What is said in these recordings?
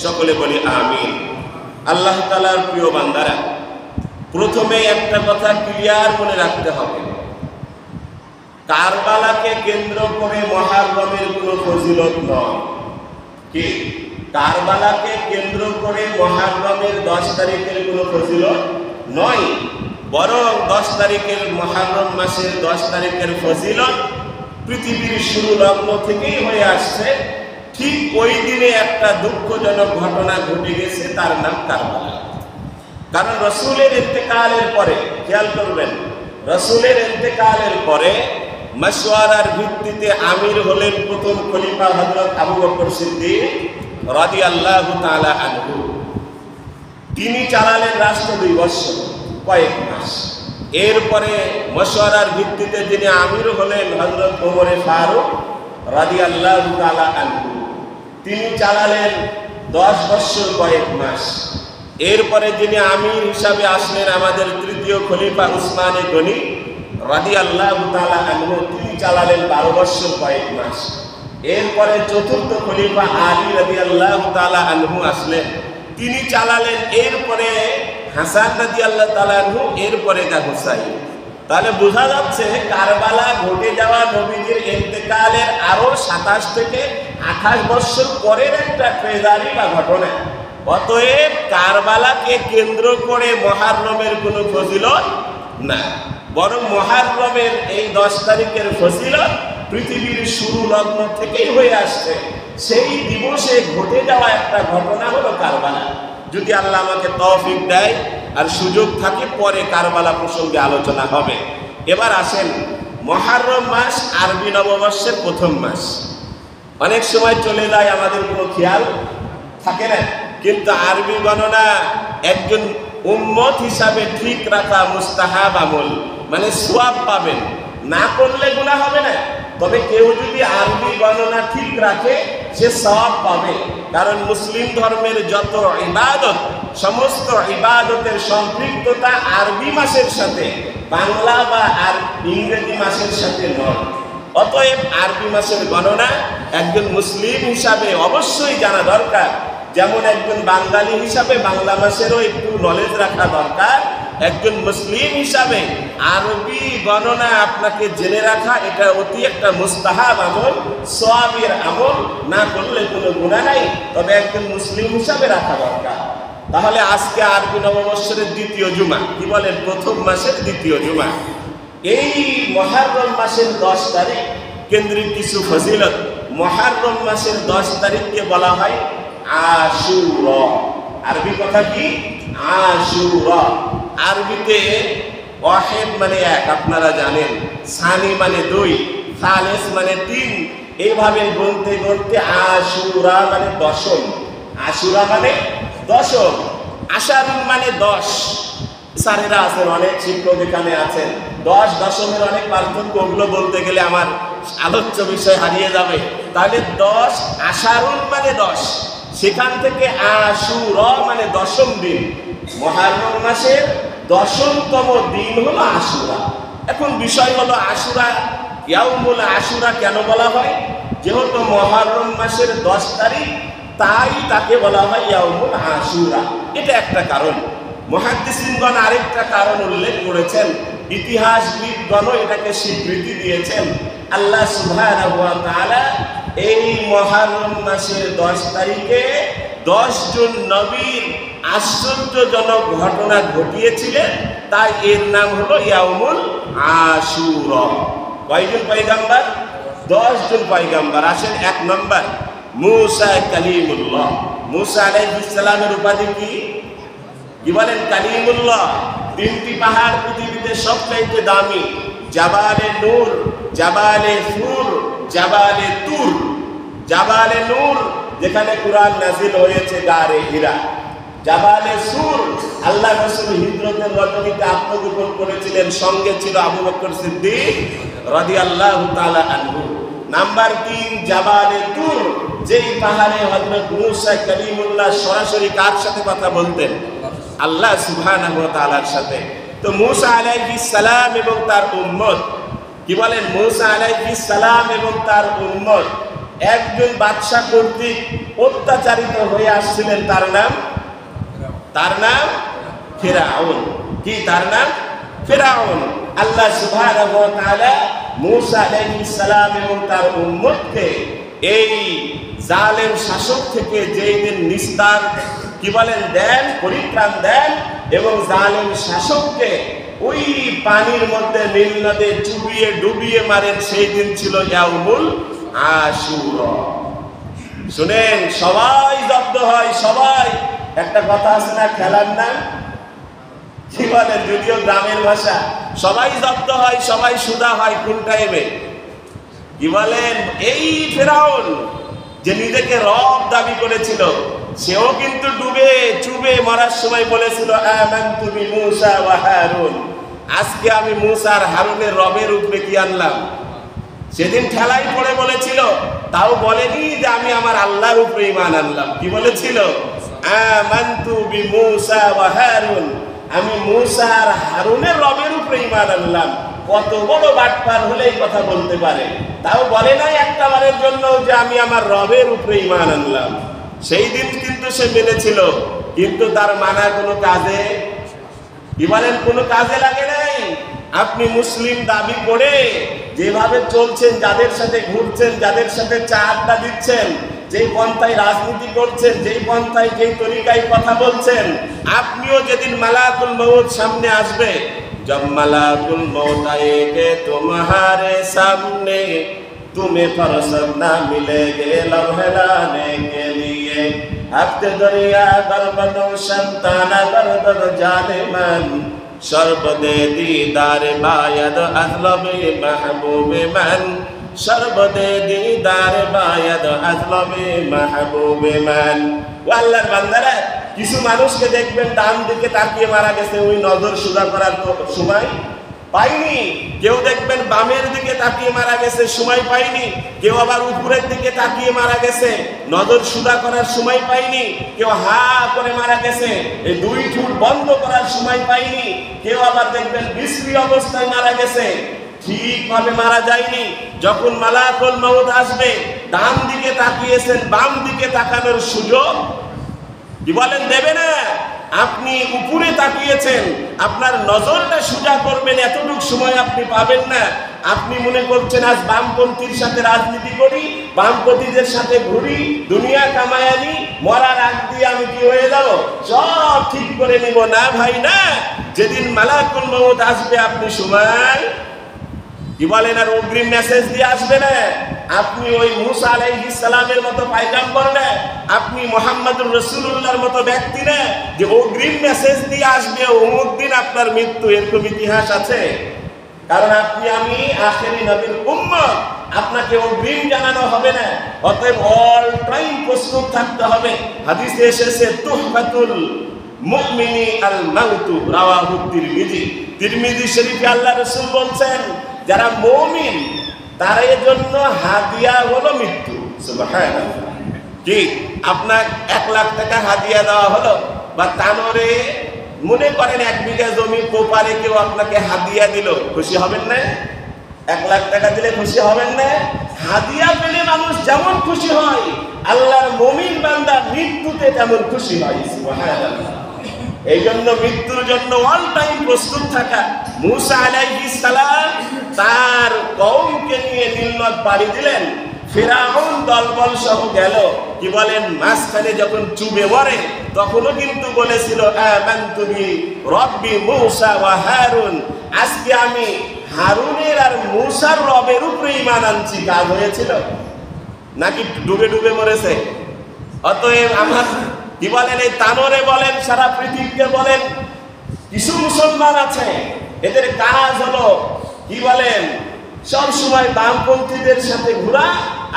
সকলে বলি আমিন। আল্লাহ তাআলার প্রিয় বান্দারা, প্রথমে একটা কথা ক্লিয়ার মনে রাখতে হবে, কারবালাকে কেন্দ্র করে মুহররমের কোনো ফজিলত নয়। কি কারবালাকে কেন্দ্র করে মুহররমের 10 তারিখের কোনো ফজিলত নয়, বরং 10 তারিখের মুহররম মাসের 10 তারিখের ফজিলত পৃথিবীর শুরু লগ্ন থেকেই হয়ে আসছে। ঠিক ওই দিনে একটা দুঃখজনক ঘটনা ঘটে গেছে, তার নাম কারবালা। কারণ রাসূলের ইন্তেকালের পরে, খেয়াল করবেন, রাসূলের ইন্তেকালের পরে মাশওয়ারার ভিত্তিতে আমির হলেন প্রথম খলিফা হযরত আবু বকর সিদ্দিক রাদিয়াল্লাহু তাআলা আনহু। তিনি চালালেন রাষ্ট্র 2 বছর কয়েক মাস। এরপরে মাশওয়ারার ভিত্তিতে যিনি আমির হলেন হযরত ওমর ফারুক রাদিয়াল্লাহু তাআলা আনহু, তিনি চালালেন 10 বছর কয়েক মাস। এরপরে যিনি আমির হিসাবে আসলেন আমাদের তৃতীয় খলিফা উসমানে গনি রাদিয়াল্লাহু তাআলা আনহু, তিনি চালালেন 12 বছর কয়েক মাস। এরপরে চতুর্থ খলিফা আলী রাদিয়াল্লাহু তাআলা আনহু আসলেন, তিনি চালালেন। এরপরে হাসান রাদিয়াল্লাহু তাআলা আনহু, এরপরে দা হুসাইন। তাহলে বোঝা যাচ্ছে কারবালা ঘটে যাওয়া নবীজির ইন্তেকালের আরো 27 থেকে 28 বছর পরের একটা ট্রেজারি বা ঘটনা। অতএব কারবালাকে কেন্দ্র করে মুহররমের কোনো ফজিলত না, বরং মুহররমের এই 10 তারিখের ফজিলত পৃথিবীর শুরু লগ্ন থেকেই হয়ে আসছে। সেই দিবসে ঘটে যাওয়া একটা ঘটনা হলো কারবালা। যদি আল্লাহ আমাকে তৌফিক দেয় আর সুযোগ থাকে, পরে কারবালা প্রসঙ্গে আলোচনা হবে। এবার আসেন, মুহররম মাস আরবি নববর্ষের প্রথম মাস। অনেক সময় চলে যায়, আমাদের কোনো খেয়াল থাকে না, কিন্তু আরবি গণনা একজন উম্মত হিসাবে ঠিক রাখা মুস্তাহাব আমল, মানে সওয়াব পাবেন, না করলে গুনাহ হবে না। তবে কেউ যদি আরবি গণনা ঠিক রাখে, সে সওয়াব পাবে। কারণ মুসলিম ধর্মের যত ইবাদত, সমস্ত ইবাদতের সম্পৃক্ততা আরবি মাসের সাথে, বাংলা বা আর ইংরেজি মাসের সাথে নয়। অতএব আরবি মাসের গণনা একজন মুসলিম হিসাবে অবশ্যই জানা দরকার। যেমন একজন বাঙালি হিসাবে বাংলা মাসেরও একটু নলেজ রাখা দরকার, একজন মুসলিম হিসাবে আরবি গণনা আপনাকে জেনে রাখা এটা অতি একটা মুস্তাহাব আমল, সওয়াবের আমল, না করলে কোনো গুনাহ নাই, তবে একজন মুসলিম হিসাবে রাখা দরকার। তাহলে আজকে আরবি নববর্ষের দ্বিতীয় জুমা, কি বলেন, প্রথম মাসের দ্বিতীয় জুমা। এই মুহররম মাসের 10 তারিখ কেন্দ্রিক কিছু ফজিলত। মুহররম মাসের 10 তারিখকে বলা হয় আশুরা। আরবি কথা কি? আশুরা। আরবিতে ওয়াহিদ মানে এক, আপনারা জানেন, সানি মানে 2, সালেস মানে 3, এইভাবে গুনতে গুনতে আশুরা মানে দশম। আশুরা মানে দশম, আশারুন মানে 10। স্যারেরা আছেন, অনেক শিক্ষক এখানে আছেন, 10 দশমের অনেক পার্থক্য, ওগুলো বলতে গেলে আমার আলোচ্য বিষয় হারিয়ে যাবে। তাহলে 10 আশারুন মানে 10, সেখান থেকে আশুরা মানে দশম দিন। মুহররম মাসের 10তম দিন হলো আশুরা। এখন বিষয় হলো আশুরা, ইয়াউমুল আশুরা কেন বলা হয়? যেহেতু মুহররম মাসের 10 তারিখ, তাই তাকে বলা হয় ইয়াউমুল আশুরা। এটা একটা কারণ। মুহাদ্দিসিনগণ আরেকটা কারণ উল্লেখ করেছেন, ইতিহাসবিদগণও এটাকে স্বীকৃতি দিয়েছেন। আল্লাহ সুবহানাহু ওয়া তাআলা এই মুহররম মাসের 10 তারিখে 10 জন নবীর আশ্চর্যজনক ঘটনা ঘটিয়েছিলেন, তাই এর নাম হলো ইয়াউমুল আশুরা। কয়জন পয়গম্বর? 10 জন পয়গম্বর। আসেন 1 নম্বর, মুসা কালিমুল্লাহ। মুসা আলাইহিস সালামের উপাধি কি? কি বলেন? কালিমুল্লাহ। 3টি পাহাড় পৃথিবীতে সবচাইতে দামি, জাবালে নূর, জাবালে সুর, জাবালে তুর। জাবালে নূর যেখানে কুরআন নাযিল হয়েছে গারে হীরা। জাবালে সুর আল্লাহ রাসূল হিজরতের রজনীতে আত্মগোপন করেছিলেন, সঙ্গে ছিল আবু বকর সিদ্দিক রাদিয়াল্লাহু তাআলা আনহু। নাম্বার 3 জাবালে তুর, যেই পাহাড়ে হযরত মুসা কালিমুল্লাহ সরাসরি কার সাথে কথা বলতেন? আল্লাহ সুবহানাহু ওয়া তাআলার সাথে। তো মুসা আলাইহিস সালাম এবং তার উম্মত, কি বলেন, মুসা আলাইহিস সালাম এবং তার উম্মত একজন বাদশা কর্তৃক অত্যাচারিত হয়ে আসছিলেন, তার নাম ফিরআউন। কি তার নাম? ফিরআউন। আল্লাহ সুবহানাহু ওয়া তাআলা মূসা আলাইহিস সালাম এবং তার উম্মতকে এই জালেম শাসক থেকে যেই দিন নিস্তার দেন, পরিত্রাণ দেন এবং জালেম শাসককে ওই পানির মধ্যে নীল নদে চুবিয়ে ডুবিয়ে মারেন, সেই দিন ছিল ইয়াউমুল আশুরা। শুনেন, সবাই জব্দ হয়, সবাই। একটা কথা আছে না, খেলার নাম কি বলেন, যদিও গ্রামের ভাষা, সবাই জব্দ হয়, সবাই সুদা হয়। কোন টাইমে? কি বলেন? এই ফিরআউন যে নিজেকে রব দাবি করেছিল, সেও কিন্তু ডুবে চুবে মরার সময় বলেছিল আমানতু বিমূসা ওয়া হারুন, আজকে আমি মূসা আর হারুনের রবের উপরে কি আনলাম। সেদিন ঠেলাই পড়ে বলেছিল, তাও বলেনি যে আমি আমার আল্লাহর উপরে ঈমান আনলাম। কি বলেছিল? আমানতু বিমূসা ওয়া হারুন, আমি মূসা আর হারুনের রবের উপরে ঈমান আনলাম। কত বড় বাটপার হলে এই কথা বলতে পারে? তাও বলে নাই একটা বারের জন্য যে আমি আমার রবের উপরে ঈমান আনলাম। সেই দিন কিন্তু সে মেনেছিল, কিন্তু তার মানা কোনো কাজে কি বলেন, কোনো কাজে লাগে নাই। আপনি মুসলিম দাবি করে যেভাবে চলছেন, যাদের সাথে ঘুরছেন, যাদের সাথে চা আড্ডা দিচ্ছেন, যেই পন্থায় রাজনীতি করছেন, যেই পন্থায় যেই তরিকায় কথা বলছেন, আপনিও যেদিন মালাকুল মউত সামনে আসবে, जब मलाकुल मौत आएगे तुम्हारे सामने, तुम्हें फुर्सत ना मिलेगे लम्हे लाने के लिए, हफ्ते दरिया गर्बदो शंताना गर्दद जालिमन, शर्ब दे दीदार बायद अज़लबे महबूब मन, शर्ब दे दीदार बायद अज़लबे महबूब मन। वो अल्लाहर बंदारा, কিছু মানুষকে দেখবেন ডান দিকে তাকিয়ে মারা গেছে, ওই নজর সুদা করার সময় পাইনি। কেউ দেখবেন বামের দিকে তাকিয়ে মারা গেছে, সময় পাইনি। কেউ আবার উপরের দিকে তাকিয়ে মারা গেছে, নজর সুদা করার সময় পাইনি। কেউ হা করে মারা গেছে, এই দুই ঠোঁট বন্ধ করার সময় পাইনি। কেউ আবার দেখবেন বিশ্রী অবস্থায় মারা গেছে, ঠিকভাবে মারা যায়নি। যখন মালাকুল মউত আসবে, ডান দিকে তাকিয়েছেন, বাম দিকে তাকানোর সুযোগ কি বলেন দেবে না। আপনি উপরে তাকিয়েছেন, আপনার নজরটা সোজা করবেন, এতটুকু সময় আপনি পাবেন না। আপনি মনে করছেন আজ বামপন্থীর সাথে রাজনীতি করি, বামপন্থীদের সাথে ঘুরি, দুনিয়া কামাই আনি, মরার আগ দিয়ে আমি কি হয়ে যাব, সব ঠিক করে নিব। না ভাই না, যেদিন মালাকুল মউত আসবে আপনি সময় কি বলেন আর অগ্রিম মেসেজ দিয়ে আসবে না। আপনি ওই মূসা আলাইহিস সালামের মতো পয়গম্বর না, আপনি মুহাম্মদুর রাসূলুল্লাহর মতো ব্যক্তি না যে অগ্রিম মেসেজ দিয়ে আসবে অমুক দিন আপনার মৃত্যু। এরকম ইতিহাস আছে? কারণ আপনি আমি আখেরি নবীর উম্মত, আপনাকে অগ্রিম জানানো হবে না। অতএব অল টাইম প্রস্তুত থাকতে হবে। হাদিসে এসেছে তুহফাতুল মুমিনি আল মাউতু, রাওয়াহু তিরমিজি। তিরমিজি শরীফে আল্লাহ রাসূল বলছেন, যারা মুমিন তার জন্য হাদিয়া হলো মৃত্যু। সুবহানাল্লাহ। কি আপনার 1 লাখ টাকা হাদিয়া দেওয়া হলো, বা তানোরে মনে করেন 1 বিঘা জমি কোপারে কেউ আপনাকে হাদিয়া দিল, খুশি হবেন না? 1 লাখ টাকা দিলে খুশি হবেন না? হাদিয়া পেলে মানুষ যেমন খুশি হয়, আল্লাহর মুমিন বান্দা মৃত্যুতে তেমন খুশি হয়। সুবহানাল্লাহ। এই জন্য মৃত্যুর জন্য অল টাইম প্রস্তুত থাকা। মূসা আলাইহিস সালাম তার কওমকে নিয়ে নীল নদ পাড়ি দিলেন, ফিরআউন দলবল সহ গেল। কি বলেন, মাঝখানে যখন চুবে মরে তখনও কিন্তু বলেছিল আমানতু বি রব্বি মূসা ওয়া হারুন, আজকে আমি হারুনের আর মূসার রবের উপরে ঈমান আনছি। কাজ হয়েছিল নাকি ডুবে ডুবে মরেছে? অতএব আমার কি বলেন, এই তানোরে বলেন, সারা পৃথিবীকে বলেন, কিছু মুসলমান আছে এদের কাজ হলো কি বলেন, সব সময় বামপন্থীদের সাথে ঘোরা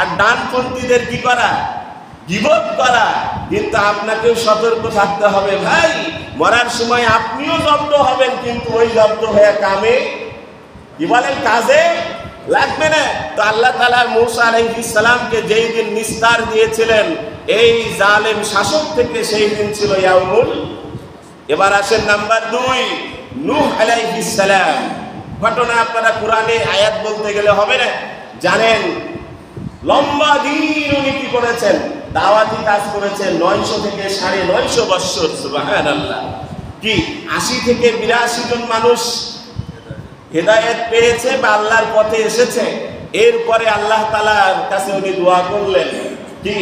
আর ডানপন্থীদের কি করা, গীবত করা। কিন্তু আপনাকেও সতর্ক থাকতে হবে ভাই, মরার সময় আপনিও জব্দ হবেন, কিন্তু ওই জব্দ হয়ে কামে কি বলেন কাজে লাগবে না। তো আল্লাহ তাআলা মূসা আলাইহিস সালামকে যেই দিন নিস্তার দিয়েছিলেন এই জালেম শাসক থেকে, সেই দিন ছিল ইয়াউমুল। এবার আসেন নাম্বার 2, নূহ আলাইহিস সালাম। ঘটনা আপনারা কোরআনে আয়াত বলতে গেলে হবে না, জানেন। লম্বা দিন উনি কি করেছেন? দাওয়াতি কাজ করেছেন 900 থেকে 950 বছর। সুবহানাল্লাহ। কি 80 থেকে 82 জন মানুষ হেদায়েত পেয়েছে বা আল্লাহর পথে এসেছে। এরপরে আল্লাহ তাআলার কাছে উনি দোয়া করলেন কি,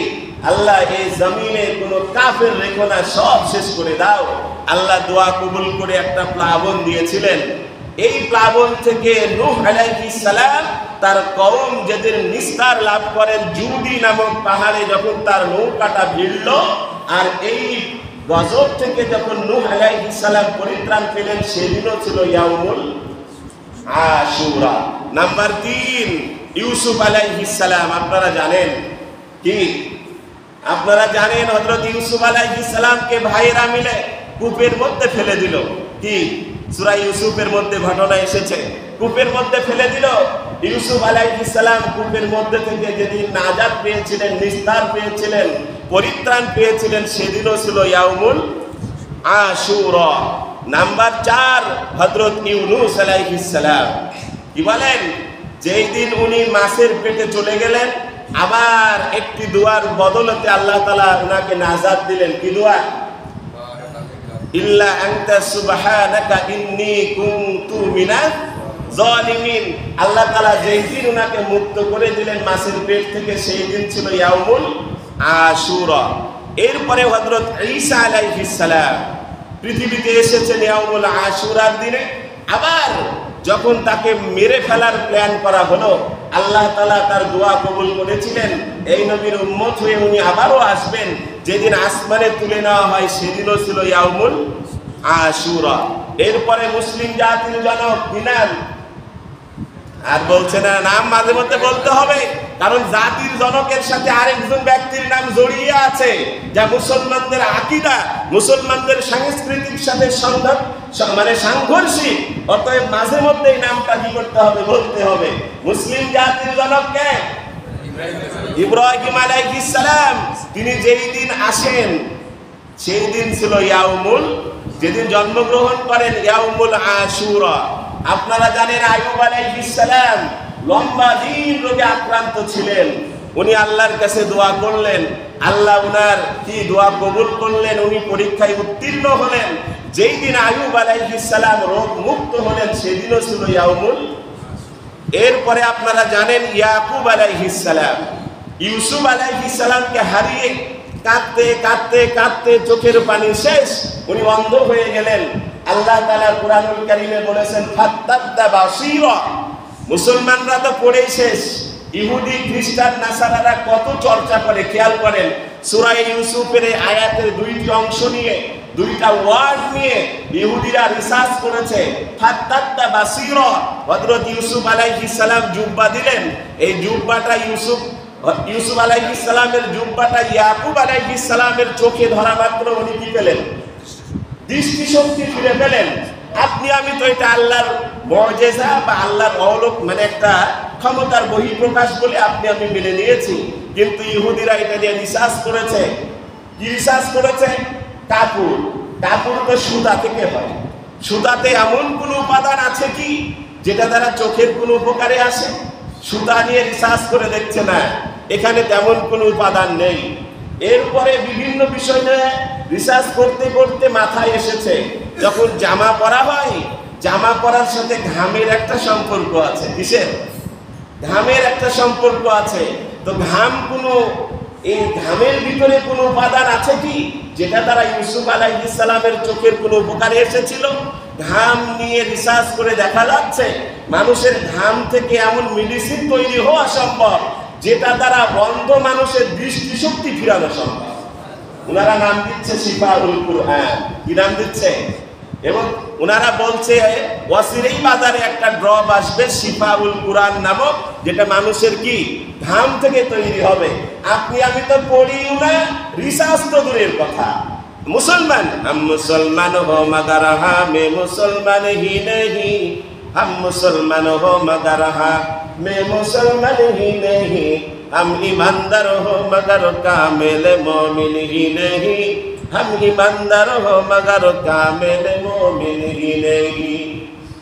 আল্লাহ এই জমিনে কোনো কাফের রেখো না, সব শেষ করে দাও। আল্লাহ দোয়া কবুল করে একটা প্লাবন দিয়েছিলেন। এই প্লাবন থেকে নূহ আলাইহিস সালাম তার কওম যেদিন নিস্তার লাভ করেন জুদি নামক পাহাড়ে, যখন তার নৌকাটা ভিড়ল, আর এই গজব থেকে যখন নূহ আলাইহিস সালাম পরিত্রাণ পেলেন, সেদিনও ছিল ইয়াউমুল আশুরা। নাম্বার 3, ইউসুফ আলাইহিস সালাম। আপনারা জানেন কি, আপনারা জানেন হযরত ইউসুফ আলাইহিস সালামকে ভাইরা মিলে কূপের মধ্যে ফেলে দিল। কি সূরা ইউসুফের মধ্যে ঘটনা এসেছে, কূপের মধ্যে ফেলে দিল। ইউসুফ আলাইহিস সালাম কূপের মধ্যে থেকে যেদিন নাজাত পেয়েছিলেন, নিস্তার পেয়েছিলেন, পরিত্রাণ পেয়েছিলেন, সেদিনও ছিল ইয়াউমুল আশুরা। নাম্বার 4, হযরত ইউনূস আলাইহিস সালাম। কি বলেন? যেই দিন উনি মাছের পেটে চলে গেলেন, আবার একটি দোয়ার বদলতে আল্লাহ তাআলা উনাকে নাজাত দিলেন। কি দোয়া? ইল্লা আনতা সুবহানাকা ইন্নী কুনতু মিনাজ জালিমিন। আল্লাহ তাআলা যেই দিন উনাকে মুক্ত করে দিলেন মাছের পেট থেকে, সেই দিন ছিল ইয়াউমুল আশুরা। এরপরে হযরত ঈসা আলাইহিস সালাম পৃথিবীতে এসেছেন ইয়াউমুল আশুরার দিনে। আবার যখন তাকে মেরে ফেলার প্ল্যান করা হলো, আল্লাহ তাআলা তার দোয়া কবুল করেছিলেন। এই নবীর উম্মত হয়ে উনি আবারও আসবেন, যেদিন আসমানে তুলে নেওয়া হয়, সেদিনও ছিল ইয়াউমুল আশুরা। এরপরে মুসলিম জাতির জনক বিনাল, আর বলছে না, নাম মাঝে মধ্যে বলতে হবে, কারণ জাতির জনকের সাথে আরেকজন ব্যক্তির নাম জড়িয়ে আছে, যা মুসলমানদের আকীদা, মুসলমানদের সাংস্কৃতিক সাথে সাংঘর্ষিক। অতএব মাঝে মধ্যে এই নামটা কি করতে হবে? বলতে হবে। মুসলিম জাতির জনক কে? ইব্রাহিম আলাইহিস সালাম। তিনি যেই দিন আসেন, সেই দিন ছিল ইয়াউমুল, যেদিন জন্মগ্রহণ করেন, ইয়াউমুল আশুরা। আপনারা জানেন আইয়ুব আলাইহিস সালাম লম্বা দিন রোগে আক্রান্ত ছিলেন। উনি আল্লাহর কাছে দোয়া করলেন, আল্লাহ উনার কি দোয়া কবুল করলেন, উনি পরীক্ষায় উত্তীর্ণ হলেন। যেই দিন আইয়ুব আলাইহিস সালাম রোগ মুক্ত হলেন, সেদিনও ছিল ইয়াউমুল। এরপরে আপনারা জানেন ইয়াকুব আলাইহিস সালাম ইউসুফ আলাইহিস সালামকে হারিয়ে কাঁদতে কাঁদতে কাঁদতে চোখের পানি শেষ, উনি অন্ধ হয়ে গেলেন। আল্লাহ তাআলা কুরআনুল কারীমে বলেছেন ফাত্তাদা বাসীরা। মুসলমানরা তো পড়েই শেষ, ইহুদি খ্রিস্টান নাসারারা কত চর্চা করে, খেয়াল করেন। সূরা ইউসুফের এই আয়াতের 2টি অংশ নিয়ে, 2টা ওয়ার্ড নিয়ে ইহুদিরা রিসার্চ করেছে। ফাত্তাদা বাসীরা, হযরত ইউসুফ আলাইহিস সালাম জুব্বা দিলেন। এই জুব্বাটা ইউসুফ আলাইহিস সালামের জুব্বাটা ইয়াকুব আলাইহিস সালামের চোখে ধরা মাত্র উনি কি পেলেন? দৃষ্টিশক্তি ফিরে পেলেন। আপনি আমি তো এটা আল্লাহর মুজিজা বা আল্লাহর অলৌকিক, মানে একটা ক্ষমতার বহিঃপ্রকাশ বলে আপনি আমি মেনে নিয়েছি। কিন্তু ইহুদিরা এটা দিয়ে রিসার্চ করেছে। কি রিসার্চ করেছে? কাপড় তো সুতা থেকে হয়। সুতাতে এমন কোন উপাদান আছে কি যেটা দ্বারা চোখের কোনো উপকারে আসে? সুতা নিয়ে রিসার্চ করে দেখছে না, এখানে তেমন কোনো উপাদান নেই। এরপরে বিভিন্ন বিষয় নিয়ে রিসার্চ করতে করতে মাথায় এসেছে, যখন জামা পরা হয়, জামা পরার সাথে ঘামের একটা সম্পর্ক আছে। কিসের? ঘামের একটা সম্পর্ক আছে। তো এই ঘামের ভিতরে কোনো উপাদান আছে কি যেটা দ্বারা ইউসুফ আলাইহিস সালামের চোখের কোনো উপকারে এসেছিল? ঘাম নিয়ে রিসার্চ করে দেখা যাচ্ছে মানুষের ঘাম থেকে এমন মেডিসিন তৈরি হওয়া সম্ভব যেটা দ্বারা অন্ধ মানুষের দৃষ্টিশক্তি ফিরানো সম্ভব। ওনারা নাম দিচ্ছে শিফাউল কুরআন। কি নাম দিচ্ছে? এবং ওনারা বলছে ওয়াসিরেই বাজারে একটা ড্রপ আসবে শিফাউল কুরআন নামক, যেটা মানুষের কি ঘাম থেকে তৈরি হবে। আপনি আমি তো পড়িও না, রিসার্চ তো দূরের কথা। मुसलमान हम मुसलमान हो मगर हमें मुसलमान ही नहीं, हम मुसलमान हो मगर हमें मुसलमान ही नहीं, हम ईमानदार हो मगर कामिल मोमिन ही नहीं, हम ईमानदार हो मगर कामिल मोमिन ही नहीं।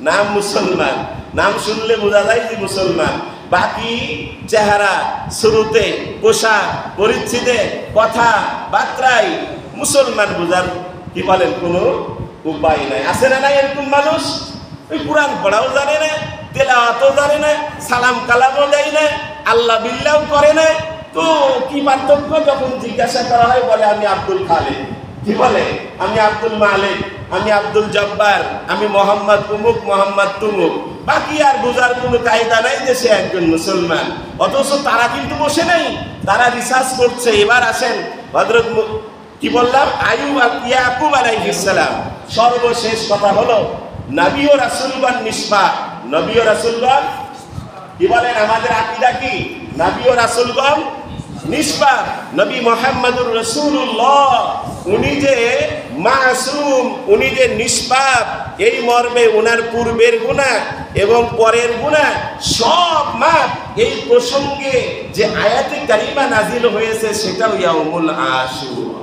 नाम मुसलमान, नाम सुनले বোঝা যায় যে মুসলমান, বাকি চেহারা, শুরুতে, পোশাক, পরিচ্ছদে, কথা বার্তায় মুসলমান বোঝার কি বলেন কোনো উপায় নাই। আছে না নাই এরকম মানুষ? ওই কোরআন পড়াও জানে না, তেলাওয়াতও জানে না, সালাম কালামও দেয় না, আল্লাহ বিল্লাহ করে না। তো কি পার্থক্য? যখন জিজ্ঞাসা করা হয় বলে আমি আব্দুল খালেক, কি বলে আমি আব্দুল মালিক, আমি আব্দুল জব্বার, আমি মোহাম্মদ উমুক, মোহাম্মদ তুমুক। বাকি আর বোঝার কোনো কায়দা নাই যে সে একজন মুসলমান। অথচ তারা কিন্তু বসে নাই, তারা রিসার্চ করছে। এবার আসেন হযরত কি বললাম ইয়াকুব আলাইহিস সালাম। সর্বশেষ কথা হলো নবী ও রাসূলগণ নিষ্পাপ। নবী ও রাসূলগণ কি বলেন? আমাদের আকীদা কি? নবী ও রাসূলগণ নিষ্পাপ। নবী মুহাম্মদুর রাসূলুল্লাহ উনি যে মাসুম, উনি যে নিষ্পাপ, এই মর্মে ওনার পূর্বের গুনাহ এবং পরের গুনাহ সব মাপ। এই প্রসঙ্গে যে আয়াতে কারিমা নাজিল হয়েছে সেটাও ইয়াউমুল আশুরা।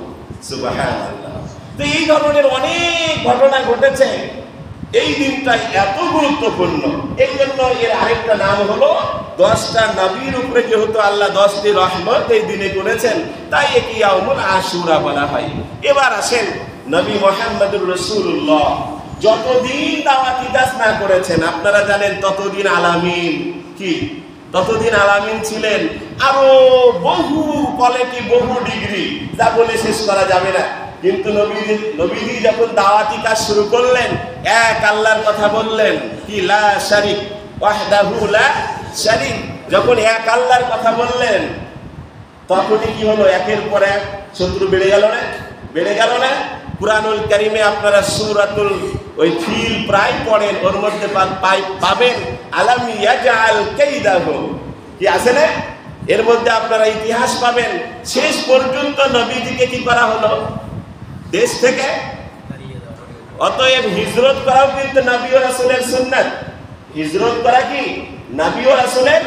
সুবহানাল্লাহ। তো এই ধরনের অনেক ঘটনা ঘটেছে। এই দিনটা এত গুরুত্বপূর্ণ, এই জন্য এর আরেকটা নাম হলো 10টা নবীর উপরে যেহেতু আল্লাহ 10টি রহমত এই দিনে করেছেন, তাই একে ইয়াউমুল আশুরা বলা হয়। এবার আসেন নবী মুহাম্মদুর রাসূলুল্লাহ যতদিন দাওয়াতি কাজ না করেছেন, আপনারা জানেন ততদিন আলামিন কি, ততদিন আলামিন ছিলেন। আরো বহু কোয়ালিটি, বহু ডিগ্রি, যা বলে শেষ করা যাবে না। কিন্তু নবীজি যখন দাওয়াতি কাজ শুরু করলেন, এক আল্লাহর কথা বললেন, কি লা শারিক ওয়াহদাহু লা শারিক। যখন এক আল্লাহর কথা বললেন, তখনই কি হলো? একের পর এক শত্রু বেড়ে গেল না? বেড়ে গেল না? কুরআনুল কারীমে আপনারা সূরাতুল ওই ফিল প্রায় পড়েন, ওর মধ্যে পাবেন আলাম ইয়াজআল কাইদাহু, কি আছে না? এর মধ্যে আপনারা ইতিহাস পাবেন। শেষ পর্যন্ত নবীজিকে কি করা হলো? দেশ থেকে। অতএব হিজরত করাও কিন্তু নবী ও রাসূলের সুন্নাত। হিজরত করা কি নবী ও রাসূলের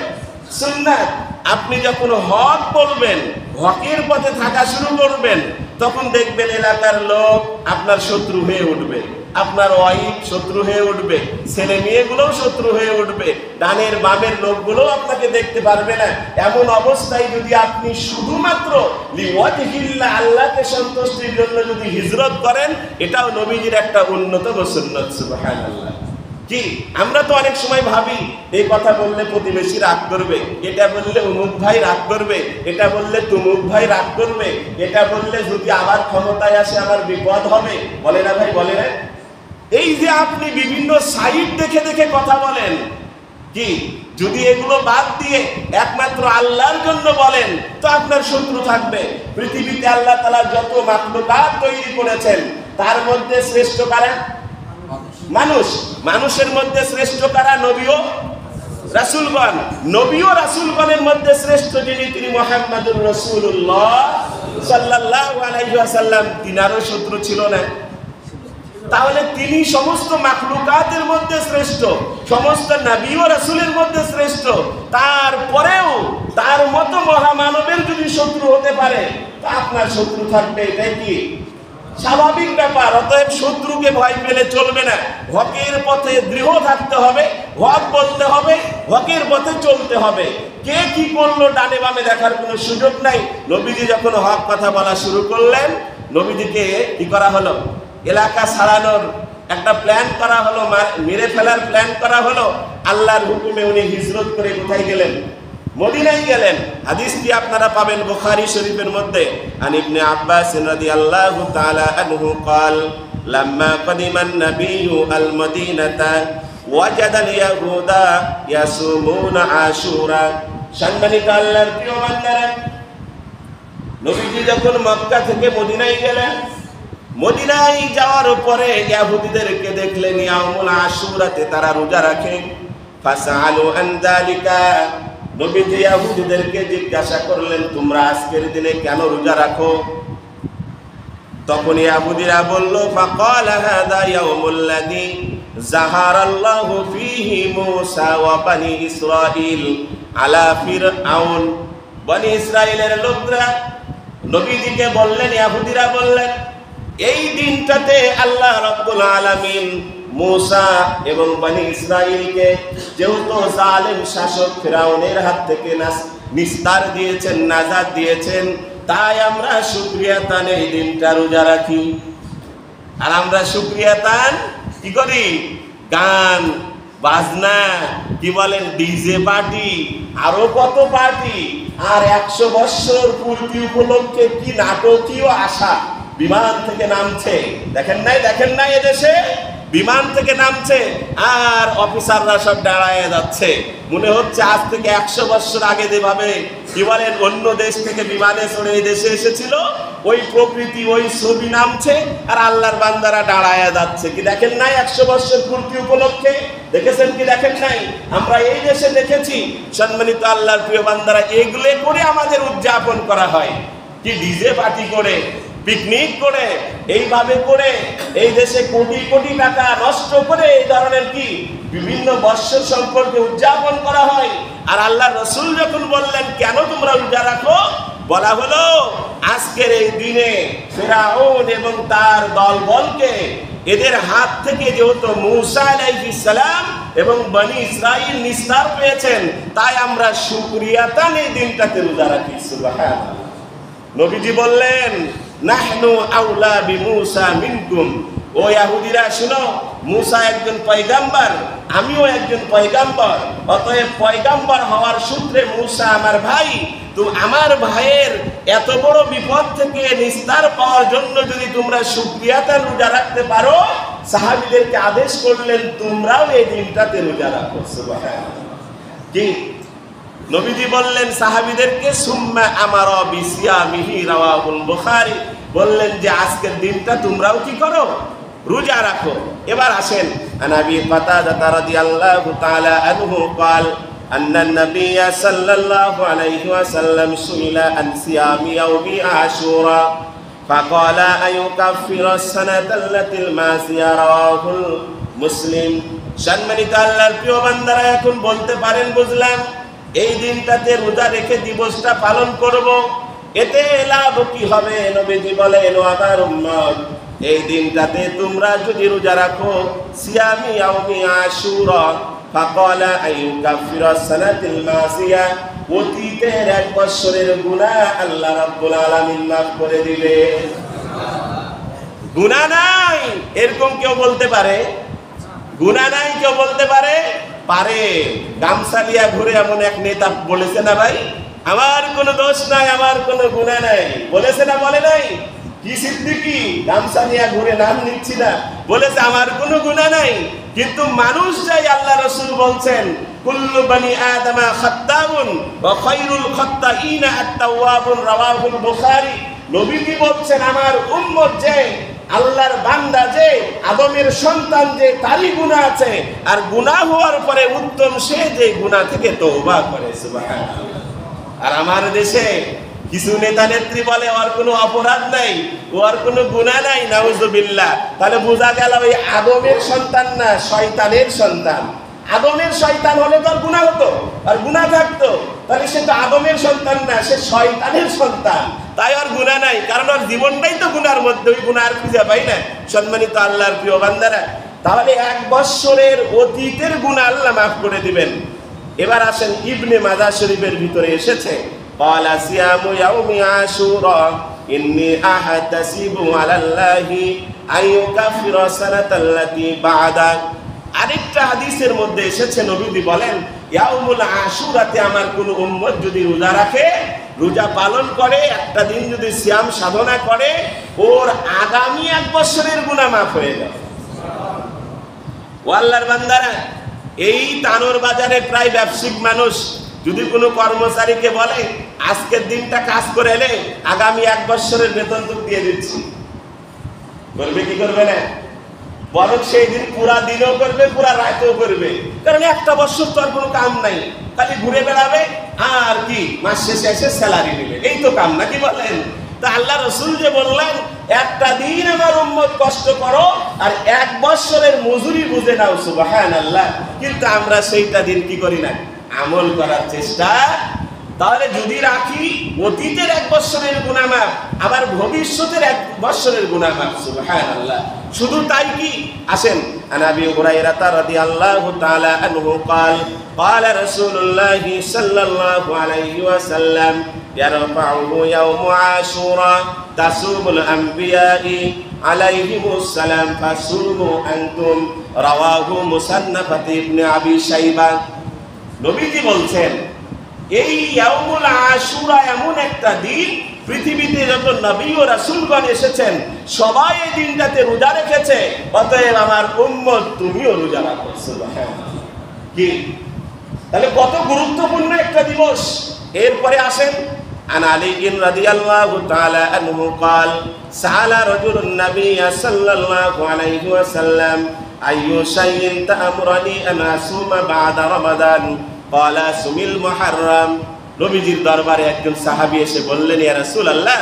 সুন্নাত। আপনি যখন হক বলবেন, হকের পথে থাকা শুরু করবেন, তখন দেখবেন এলাকার লোক আপনার শত্রু হয়ে উঠবে, আপনার ওয়াইফ শত্রু হয়ে উঠবে, ছেলে মেয়েগুলোও শত্রু হয়ে উঠবে, ডানের বামের লোকগুলো আপনাকে দেখতে পারবে না। এমন অবস্থায় যদি আপনি শুধুমাত্র লিওয়াজহিল্লাহ, আল্লাহকে সন্তুষ্টির জন্য যদি হিজরত করেন, এটাও নবীজির একটা অন্যতম সুন্নাত। সুবহানাল্লাহ। কি আমরা তো অনেক সময় ভাবি এই কথা বললে প্রতিবেশী রাগ করবে, এটা বললে অমুক ভাই রাগ করবে, এটা বললে তুমুক ভাই রাগ করবে, এটা বললে যদি আবার ক্ষমতায় আসে আমার বিপদ হবে। বলে না ভাই, বলে না? এই যে আপনি বিভিন্ন সাইট দেখে দেখে কথা বলেন, কি যদি এগুলো বাদ দিয়ে একমাত্র আল্লাহর জন্য বলেন, তো আপনার শত্রু থাকবে। পৃথিবীতে আল্লাহ তাআলা যত মাখলুকাত তৈরি করেছেন, তার মধ্যে শ্রেষ্ঠ কারা? মানুষ। মানুষের মধ্যে শ্রেষ্ঠ কারা? নবী ও রাসূলগণ। নবী ও রাসূলগণের মধ্যে শ্রেষ্ঠ যিনি, তিনি মুহাম্মদুর রাসূলুল্লাহ সাল্লাল্লাহু আলাইহি ওয়াসাল্লাম। তিনারও শত্রু ছিল না? তাহলে তিনি সমস্ত মাখলুকাতের মধ্যে শ্রেষ্ঠ, সমস্ত নবী ও রাসূলের মধ্যে শ্রেষ্ঠ। তারপরেও তার মতো মহামানবের যদি শত্রু হতে পারে, তা আপনার শত্রু থাকবে, এটাই কি স্বাভাবিক ব্যাপার। অতএব শত্রুকে ভয় পেলে চলবে না। হকের পথে দৃঢ় থাকতে হবে, হক বলতে হবে, হকের পথে চলতে হবে। কে কি করলো ডানে বামে দেখার কোনো সুযোগ নাই। নবীজি যখন হক কথা বলা শুরু করলেন, নবীজিকে কি করা হলো? এলাকা ছাড়ানোর একটা প্ল্যান করা হলো, মেরে ফেলার প্ল্যান করা হলো। আল্লাহর হুকুমে উনি হিজরত করে কোথায় গেলেন? মদিনায় গেলেন। হাদিসটি আপনারা পাবেন বুখারী শরীফের মধ্যে। আন ইবনে আব্বাস রাদিয়াল্লাহু তাআলা আনহু قال لما قدم النبي المدينة وجد اليهود يصومون عاشورا। সম্মানিত আল্লাহর প্রিয় বান্দারা, নবীজি যখন মক্কা থেকে মদিনায় গেলেন, মদিনায় যাওয়ার পরে ইহুদিদেরকে দেখলেন ইয়াউমুল আশুরাতে তারা রোজা রাখে। ফাসালু আন যালিকা, নবীজি ইহুদিদেরকে জিজ্ঞাসা করলেন, তোমরা আজকের দিনে কেন রোজা রাখো? তখন ইহুদিরা বলল, ফাকালা হাযা ইয়াউমুল লাযী যাহারাল্লাহু ফীহি মূসা ওয়া বনী ইসরাঈল আলা ফিরআউন। বনী ইসরাঈলের লোকরা নবীজিকে বললেন, ইহুদিরা বললেন, এই দিনটাতে আল্লাহ রাব্বুল আলামিন মূসা এবং বনি ইসরাইলকে যেহেতু জালেম শাসক ফিরাউনের হাত থেকে নিস্তার দিয়েছেন, নাজাত দিয়েছেন, তাই আমরা শুকরিয়া তান এই দিনটা রোজা রাখি। আর আমরা শুকরিয়া তান কি করি? গান বাজনা, কি বলেন, ডিজে পার্টি, আরো কত পার্টি, আর 100 বৎসর পূর্তি উপলক্ষে কি নাটকীয় আশা। বিমান থেকে নামছে, দেখেন নাই এদেশে বিমান থেকে নামছে, আর অফিসাররা সব দাঁড়ায় যাচ্ছে। মনে হচ্ছে আজ থেকে 100 বৎসর আগে যেভাবে কি বলেন অন্য দেশ থেকে বিমানে চড়ে এই দেশে এসেছিল, ওই প্রকৃতি, ওই ছবি নামছে, আর আল্লাহর বান্দারা দাঁড়ায় যাচ্ছে। কি দেখেন নাই 100 বৎসর পূর্তি উপলক্ষে? দেখেছেন কি দেখেন নাই? আমরা এই দেশে দেখেছি। সম্মানিত আল্লাহর প্রিয় বান্দারা, এগুলো করে আমাদের উদযাপন করা হয়। কি ডিজে পার্টি করে, পিকনিক করে, এইভাবে করে এই দেশে কোটি কোটি টাকা নষ্ট করে এই ধরনের কি বিভিন্ন বৎসর সম্পর্কে উদযাপন করা হয়। আর আল্লাহ রসুল যখন বললেন কেন তোমরা রোজা রাখো, বলা হলো আজকের এই দিনে ফিরআউন এবং তার দলবলকে এদের হাত থেকে যেহেতু মূসা আলাইহিস সালাম এবং বনি ইসরাইল নিস্তার পেয়েছেন, তাই আমরা শুকরিয়া তান এই দিনটাকে রোজা রাখি। সুবহানাল্লাহ। নবীজি বললেন, নাহনু আউলা বিমূসা মিনকুম। ও ইহুদিরা শুনো, মূসা একজন পয়গাম্বর, আমিও একজন পয়গাম্বর, অতএব পয়গাম্বর হওয়ার সূত্রে মূসা আমার ভাই। তো আমার ভাইয়ের এত বড় বিপদ থেকে নিস্তার পাওয়ার জন্য যদি তোমরা শুকরিয়াতে রোজা রাখতে পারো, সাহাবীদেরকে আদেশ করলেন তোমরাও এই দিনটাতে রোজা রাখো। সুবহানাল্লাহ। কি নবীজি বললেন সাহাবীদেরকে, সুম্মা আমারা বিসিয়ামিহি, রাওয়াহুল বুখারী, বললেন যে আজকের দিনটা তোমরাও কি করো? রোজা রাখো। এবার আসেন, আনাবি কাতাদা রাদিয়াল্লাহু তাআলা আনহু قال أن النبي صلى الله عليه وسلم سئل عن صيام يوم عاشوراء فقال أيكفر السنة التي الماضية رواه مسلم। সম্মানিত আল্লাহর প্রিয় বান্দারা, এখন বলতে পারেন বুঝলাম, এই দিনটাতে রোজা রেখে দিবসটা পালন করব, এতে লাভ কি হবে? নবীজি বলেন, ও আমার উম্মত, এই দিনটাতে তোমরা যদি রোজা রাখো সিয়ামি ইয়াউমি আশুরা ফাকালা আইয়ুকাফিরাস সানাতিল মাসিয়া, অতীতের 1 বছরের গুনাহ আল্লাহ রাব্বুল আলামিন মাফ করে দিবে। গুনাহ নাই এরকম কেউ বলতে পারে? গুনাহ নাই কেউ বলতে পারে? পারে। গামছা লিয়া ঘুরে এমন এক নেতা বলেছে না, ভাই আমার কোনো দোষ নাই, আমার কোনো গুনাহ নাই, বলেছে না? বলে নাই? কি সিদ্দিকী গামছা নিয়ে ঘুরে, নাম নিচ্ছি না, বলেছে আমার কোনো গুনাহ নাই। কিন্তু মানুষ যাই আল্লাহ রাসূল বলছেন, কুল্লু বনি আদমা খাত্তাউন ওয়া খায়রুল খাত্তাইনা আত-তাওয়াবুন, রাওয়াহুল বুখারী। নবীজি বলছেন আমার উম্মত যে আল্লাহর বান্দা, যে আদমের সন্তান, যে তারই গুনাহ আছে, আর গুনাহ হওয়ার পরে উত্তম সে যে গুনাহ থেকে তওবা করে। সুবহানাল্লাহ। আর আমার দেশে কিছু নেতা নেত্রী বলে ওর কোনো অপরাধ নাই, ওর কোনো গুনাহ নাই, নাউজুবিল্লাহ। তাহলে বোঝা গেল ওই আদমের সন্তান না, শয়তানের সন্তান। আদমের শয়তান হলে তো আর গুনাহ হতো, আর গুনাহ থাকতো, তাহলে সে তো আদমের সন্তান না, সে শয়তানের সন্তান, তাই আর গুনাহ নাই, কারণ ওর জীবনটাই তো গুনার মধ্যে, ওই গুনাহ আর খুঁজে পাই না। সম্মানিত আল্লাহর প্রিয় বান্দারা, তাহলে 1 বৎসরের অতীতের গুনাহ আল্লাহ মাফ করে দিবেন। এবার আসেন, ইবনে মাজাহ শরীফের ভিতরে এসেছে, ক্বালা সিয়ামু ইয়াউমি আশুরা ইন্নী আহতাসিবু আলাল্লাহি আইয়ুকাফিরা সানাতাল্লাতী বা'দা। আরেকটা হাদিসের মধ্যে এসেছে, নবীজি বলেন ইয়াউমুল আশুরাতে আমার কোন উম্মত যদি রোজা রাখে, রোজা পালন করে, একটা দিন যদি সিয়াম সাধনা করে, ওর আগামী 1 বছরের গুনাহ মাফ হয়ে যাবে। ও আল্লাহর বান্দারা, এই তানোর বাজারে প্রায় ব্যবসায়িক মানুষ যদি কোনো কর্মচারীকে বলে আজকের দিনটা কাজ করে এলে আগামী 1 বছরের বেতন তো দিয়ে দিচ্ছি, করবে কি করবে না? বরং সেই দিন পুরা দিনও করবে, পুরা রাতও করবে, কারণ 1 বছর তো আর কোনো কাম নাই, খালি ঘুরে বেড়াবে আর কি মাস শেষে এসে স্যালারি নেবে, এই তো কাম, নাকি বলেন? তা আল্লাহ রাসূল যে বললেন একটা দিন আমার উম্মত কষ্ট করো আর 1 বছরের মজুরি বুঝে নাও। সুবহানাল্লাহ। কিন্তু আমরা সেইটা দিন কি করি না, আমল করার চেষ্টা তাহলে যদি রাখি অতীতের 1 বছরের গুনাহ মাফ, আবার ভবিষ্যতের 1 বছরের গুনাহ মাফ। সুবহানাল্লাহ। শুধু তাই কি, আসেন আনাবি হুরায়রা রাদিয়াল্লাহু তাআলা আনহু قال قال رسول الله صلى الله عليه وسلم يرفعه يوم عاشوراء تصوم الانبياء عليهم السلام فصوموا انتم رواه মুসান্নাফাত ইবনে আবি শাইবা। নবীজি বলছেন এই ইয়াউমুল আশুরা এমন একটা দিন, পৃথিবীতে যত নবী ও রাসূলগণ এসেছেন সবাই এই দিনটাতে রোজা রেখেছে, অতএব আমার উম্মত তুমিও রোজা রাখো। সুবহানাল্লাহ। কি তাহলে কত গুরুত্বপূর্ণ একটা দিবস। এরপরে আসেন আন আলী রাদিয়াল্লাহু তাআলা আনহু قال سأل رجل النبي صلى الله عليه وسلم أي شيء تأمرني أن أصوم بعد رمضان قال صم المحرم। নবীজির দরবারে একজন সাহাবী এসে বললেন, ইয়া রাসূলুল্লাহ,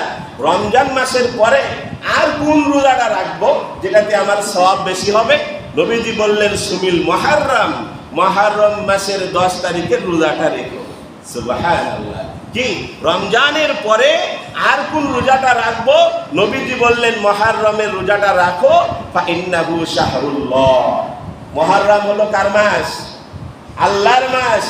রমজান মাসের পরে আর কোন রোজাটা রাখবো যেটাতে আমার সওয়াব বেশি হবে? নবীজি বললেন, সুমিল মুহররম, মুহররম মাসের 10 তারিখের রোজাটা রেখো। সুবহানাল্লাহ। কি রমজানের পরে আর কোন রোজাটা রাখবো? নবীজি বললেন, মুহররমের রোজাটা রাখো। ফা ইন্নাহু শাহরুল্লাহ। মুহররম হলো কার মাস? আল্লাহর মাস।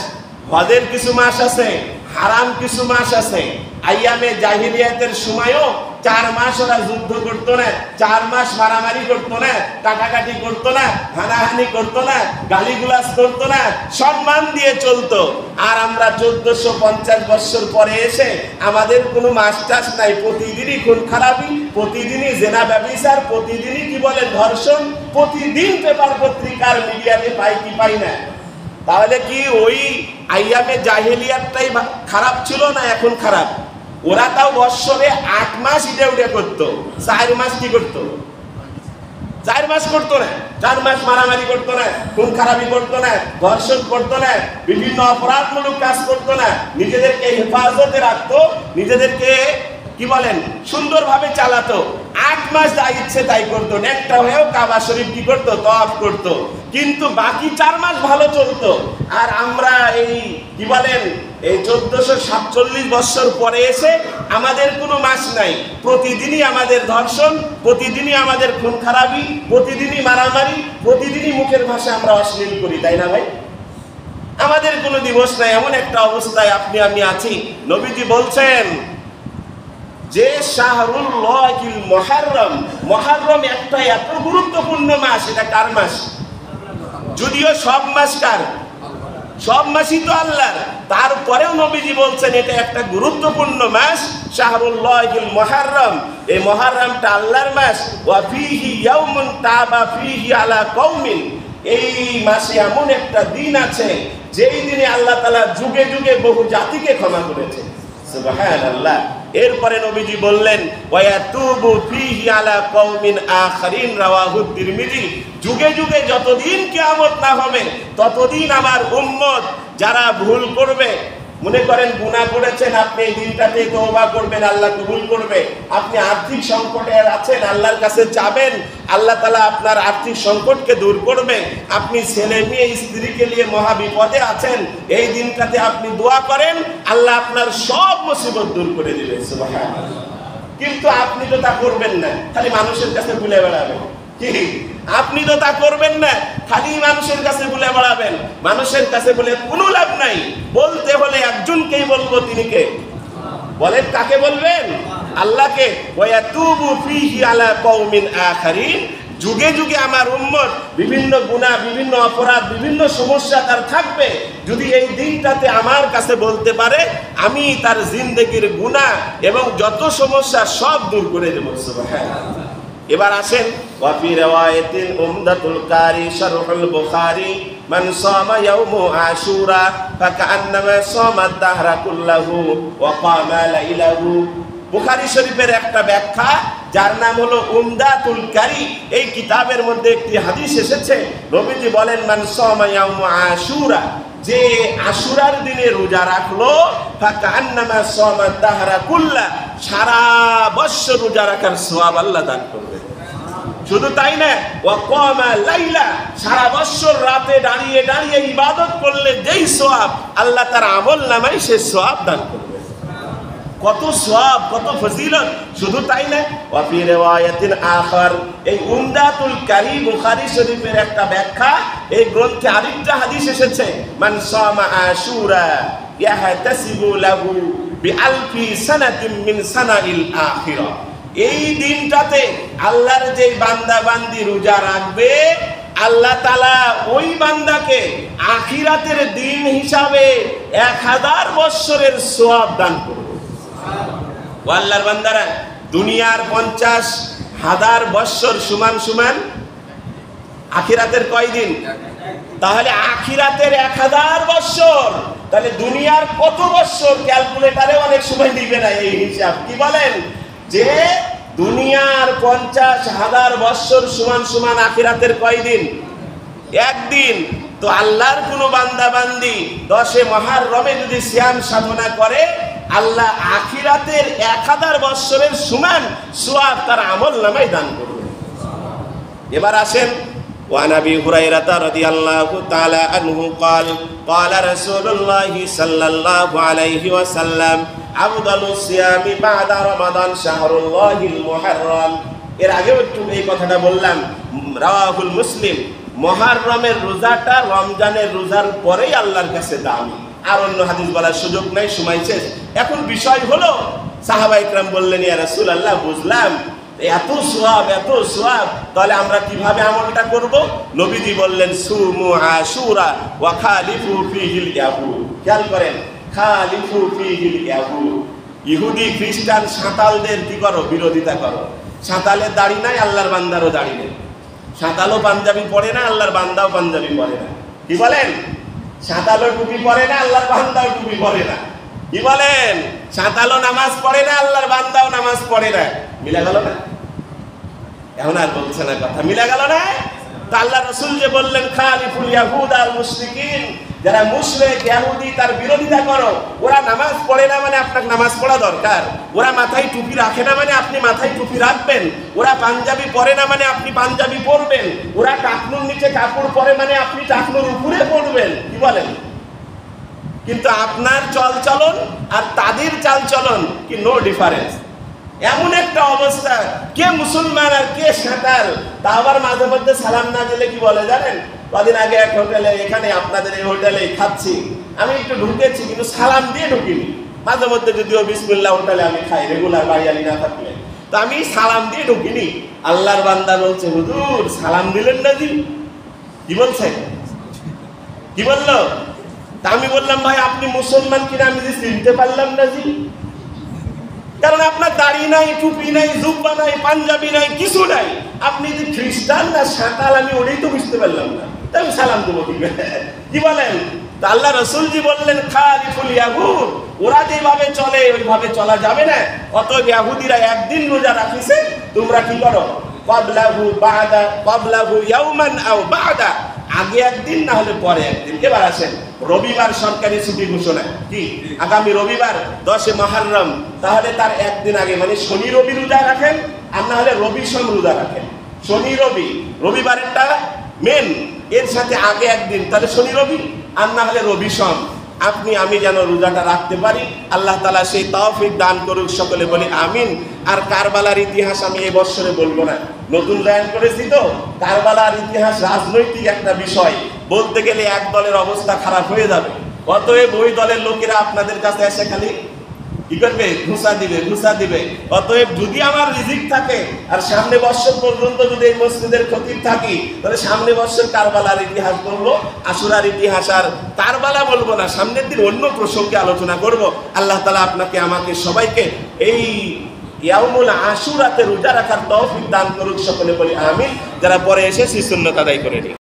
হজের কিছু মাস আছে, হারাম কিছু মাস আছে। আইয়ামে জাহিলিয়াতের সময়ও 4 মাস ওরা যুদ্ধ করতো না, 4 মাস মারামারি করতো না, কাটাকাটি করতো না, হানাহানি করতো না, গালিগুলাজ করতো না, সম্মান দিয়ে চলতো। আর আমরা 1450 বছর পরে এসে আমাদের কোনো মাস টাস নাই, প্রতিদিনই খুন খারাপি, প্রতিদিনই জেনা ব্যভিচার, প্রতিদিনই কি বলে ধর্ষণ, প্রতিদিন পেপার পত্রিকার মিডিয়াতে পাই কি পাই না। তাহলে কি ওই আইয়ামে জাহেলিয়াতটাই খারাপ ছিল না এখন খারাপ? ওরা তাও বৎসরে 8 মাস ঈদে উঠে করতো, 4 মাস কি করতো? 4 মাস করতো না, 4 মাস মারামারি করতো না, খুন খারাপি করতো না, ধর্ষণ করতো না, বিভিন্ন অপরাধমূলক কাজ করতো না, নিজেদেরকে হেফাজতে রাখতো, নিজেদেরকে কি বলেন সুন্দরভাবে চালাতো। 8 মাস যা ইচ্ছে তাই করতো, নেকটা হয়েও কাবা শরীফ কি করতো? তওয়াফ করতো। কিন্তু বাকি 4 মাস ভালো চলতো। আর আমরা এই কি বলেন এই 1447 বছর পরে এসে আমাদের কোনো মাস নাই, প্রতিদিনই আমাদের ধর্ষণ, প্রতিদিনই আমাদের খুন খারাপি, প্রতিদিনই মারামারি, প্রতিদিনই মুখের ভাষা আমরা অশ্লীল করি, তাই না ভাই? আমাদের কোনো দিবস নাই। এমন একটা অবস্থায় আপনি আমি আছি। নবীজি বলছেন যে শাহরুল্লাহিল মুহররম, মুহররম একটা এত গুরুত্বপূর্ণ মাস, এটা কার মাস? যদিও সব মাস কার? সব মাসই তো আল্লাহর। তারপরেও নবীজি বলছেন এটা একটা গুরুত্বপূর্ণ মাস, শাহরুল্লাহিল মুহররম। এই মুহররমটা আল্লাহর মাস। ওয়া ফীহি ইয়াউমুন তাবা ফীহি আলা কওমিন। এই মাসে এমন একটা দিন আছে যেই দিনে আল্লাহ তাআলা যুগে যুগে বহু জাতিকে ক্ষমা করেছে। সুবহানাল্লাহ। এরপরে নবীজি বললেন, ওয়া ইয়াতুবু ফীহি আলা কওমিন আখারিন, রাওয়াহু তিরমিজি। যুগে যুগে যতদিন কিয়ামত না হবে ততদিন আমার উম্মত যারা ভুল করবে, মনে করেন গুনাহ করেছেন, আপনি এই দিনটাতে তওবা করবেন, আল্লাহ কবুল করবে। আপনি আর্থিক সংকটে আছেন, আল্লাহর কাছে চাবেন, আল্লাহ তাআলা আপনার আর্থিক সংকটকে দূর করবেন। আপনি ছেলে মেয়ে স্ত্রীকে নিয়ে মহা বিপদে আছেন, এই দিনটাতে আপনি দোয়া করেন, আল্লাহ আপনার সব মুসিবত দূর করে দিবেন। সুবহানাল্লাহ। কিন্তু আপনি তো তা করবেন না, খালি মানুষের কাছে ভুলে বেড়াবেন। কি আপনি তো তা করবেন না, খালি মানুষের কাছে বলে বেড়াবেন। মানুষের কাছে বলে কোনো লাভ নাই। বলতে হলে একজনকেই বলবো, তিনি কে? বলেন কাকে বলবেন? আল্লাহকে। ওয়া ইয়াতুবু ফীহি আলা কওমিন আখারিন। যুগে যুগে আমার উম্মত বিভিন্ন গুনাহ, বিভিন্ন অপরাধ, বিভিন্ন সমস্যা তার থাকবে। যদি এই দিনটাতে আমার কাছে বলতে পারে, আমি তার জিন্দেগির গুনাহ এবং যত সমস্যা সব দূর করে দেব। সুবহানাল্লাহ। এবার আসেন, ওয়া ফি রিওয়ায়াতিন উমদাতুল কারি শারহুল বুখারী মান সামা ইয়াউমু আশুরা ফাকান্নামা সামা আদ-দাহরা কুল্লাহু ওয়া কামা লাইলাহু। বুখারী শরীফের একটা ব্যাখ্যা, যার নাম হলো উমদাতুল কারি। এই কিতাবের মধ্যে একটি হাদিস এসেছে, নবীজি বলেন, মান সামা ইয়াউমু আশুরা, যে আশুরার দিনে রোজা রাখলো, ফাকান্নামা সামা আদ-দাহরা কুল্লা, সারা বছর রোজা রাখার সওয়াব আল্লাহ দান করবে। শুধু তাই না, ওয়া কামা লাইলা, সারা বছর রাতে দাঁড়িয়ে দাঁড়িয়ে ইবাদত করলে যেই সওয়াব, আল্লাহ তার আমল নামায় সে সওয়াব দান করবে। কত সওয়াব, কত ফজিলত। শুধু তাই না, ওয়া ফি রিওয়ায়াতিন আখার, এই উমদাতুল কারি বুখারী শরীফের একটা ব্যাখ্যা, এই গ্রন্থে আরেকটা হাদিস এসেছে, মান সামা আশুরা ইয়াহতাসিবু লাহু বিআলফি সানাতিন মিন সানাইল আখিরা। এই দিনটাতে আল্লাহর যে বান্দা বান্দি রোজা রাখবে, আল্লাহ তাআলা ওই বান্দাকে আখিরাতের দিন হিসাবে 1000 বছরের সওয়াব দান করবে। ও আল্লাহর বান্দারা, দুনিয়ার 50,000 বছর সমান সমান আখিরাতের কয় দিন? তাহলে আখিরাতের 1000 বছর, তাহলে দুনিয়ার কত বছর? ক্যালকুলেটারে অনেক সময় দিবে না এই হিসাব। কি বলেন যে দুনিয়ার 50,000 বছর সমান সমান আখিরাতের কয় দিন? একদিন। তো আল্লাহর কোন বান্দা বান্দি 10 মুহররমে যদি সিয়াম সাধনা করে, আল্লাহ আখিরাতের 1000 বছরের সমান সওয়াব তার আমলনামায় দান করবে। এবার আসেন, وعن ابي هريره رضي الله تعالى عنه قال قال رسول الله صلى الله عليه وسلم افضل الصيام بعد رمضان شهر الله المحرم। এর আগে একটু এই কথাটা বললাম, রাওয়াহুল মুসলিম, মুহররমের রোজাটা রমজানের রোজার পরেই আল্লাহর কাছে দামি। আর অন্য হাদিস বলার সুযোগ নাই, সময় শেষ। এখন বিষয় হলো, সাহাবা ইকরাম বললেন, ইয়া রাসূলুল্লাহ, বুঝলাম এত সওয়াব, এত সওয়াব, তাহলে আমরা কিভাবে আমলটা করব? নবীজি বললেন, সুমু আশুরা ওয়া খালিফু ফিহিল ইয়াহুদ। খেয়াল করেন, খালিফু ফিহিল ইয়াহুদ। ইহুদি খ্রিস্টান সাঁতালদের কি করো? বিরোধিতা করো। সাঁতালের দাড়ি নাই, আল্লাহর বান্দারও দাড়ি নেই। সাঁতালও পাঞ্জাবি পরে না, আল্লাহর বান্দাও পাঞ্জাবি পরে না। কি বলেন? সাঁতালও টুপি পরে না, আল্লাহর বান্দাও টুপি পরে না। কি বলেন? সাঁতালও নামাজ পড়ে না, আল্লাহর বান্দাও নামাজ পড়ে না। মিলা গেল না? এখন আর বলছে না কথা, মিলা গেল না? তা আল্লাহ রাসূল যে বললেন, খালিফুল ইয়াহুদ আল মুশরিকিন, যারা মুশরিক ইহুদি তার বিরোধিতা করো। ওরা নামাজ পড়ে না মানে আপনাকে নামাজ পড়া দরকার। ওরা মাথায় টুপি রাখে না মানে আপনি মাথায় টুপি রাখবেন। ওরা পাঞ্জাবি পরে না মানে আপনি পাঞ্জাবি পরবেন। ওরা টাকনুর নিচে কাপড় পরে মানে আপনি টাকনুর উপরে পরবেন। কি বলেন? কিন্তু আপনার চালচলন আর তাদের চালচলন কি নো ডিফারেন্স। এমন একটা অবস্থা, কে মুসলমান আর কে সাঁতাল। তা আবার মাঝে মধ্যে সালাম না দিলে কি বলে জানেন? কদিন আগে এক হোটেলে, এখানে আপনাদের এই হোটেলে খাচ্ছি, আমি একটু ঢুকেছি কিন্তু সালাম দিয়ে ঢুকিনি। মাঝে মধ্যে যদিও বিসমিল্লাহ হোটেলে আমি খাই, রেগুলার বাড়ি না থাকলে, তো আমি সালাম দিয়ে ঢুকিনি। আল্লাহর বান্দা বলছে, হুজুর সালাম দিলেন না জি? কি বলছে? কি বললো? তা আমি বললাম, ভাই আপনি মুসলমান কিনা আমি যে চিনতে পারলাম না জি। কারণ আপনার দাড়ি নাই, টুপি নাই, জুব্বা নাই, পাঞ্জাবি নাই, কিছু নাই। আপনি যে খ্রিস্টান না সাঁতাল আমি ওটাই তো বুঝতে পারলাম না। তাই আমি সালাম দেবো কি বলেন? তা আল্লাহ রাসূলজি বললেন, খালিফুল ইয়াহুদ, ওরা যেভাবে চলে ওইভাবে চলা যাবে না। অতএব ইহুদিরা একদিন রোজা রাখিছে, তোমরা কি করো? ক্বাবলাহু ইয়াওমান আও বা'দা, আগে একদিন না হলে পরে একদিন। এবার আসেন, রবিবার সরকারি ছুটি ঘোষণা, কি আগামী রবিবার 10 মুহররম, তাহলে তার একদিন আগে মানে শনি রবি রোজা রাখেন, আর না হলে রবি সোম রোজা রাখেন। শনি রবি, রবিবারেরটা মেন, এর সাথে আগে একদিন, তাহলে শনি রবি, আর না হলে রবি সোম। আপনি আমি যেন রোজাটা রাখতে পারি, আল্লাহ তাআলা সেই তৌফিক দান করুক। সকলে বলি আমিন। আর কারবালার ইতিহাস আমি এই বছরে বলবো না, নতুন জয়েন করেছি তো। কারবালার ইতিহাস রাজনৈতিক একটা বিষয়, বলতে গেলে এক দলের অবস্থা খারাপ হয়ে যাবে। অতএব ওই দলের লোকেরা আপনাদের কাছে এসে খালি কি করবে? ঘুষা দিবে। অতএব যদি আমার রিজিক থাকে আর সামনে বছর পর্যন্ত যদি এই মসজিদের খতিব থাকি, তাহলে সামনে বছর কারবালার ইতিহাস বলবো, আশুরার ইতিহাস। আর কারবালা বলবো না, সামনের দিন অন্য প্রসঙ্গে আলোচনা করব। আল্লাহ তাআলা আপনাকে আমাকে সবাইকে এই ইয়াউমুল আশুরাতে রোজা রাখার তৌফিক দান করুক। সকলে বলি আমিন। যারা পরে এসে সুন্নাত আদায় করে নিই।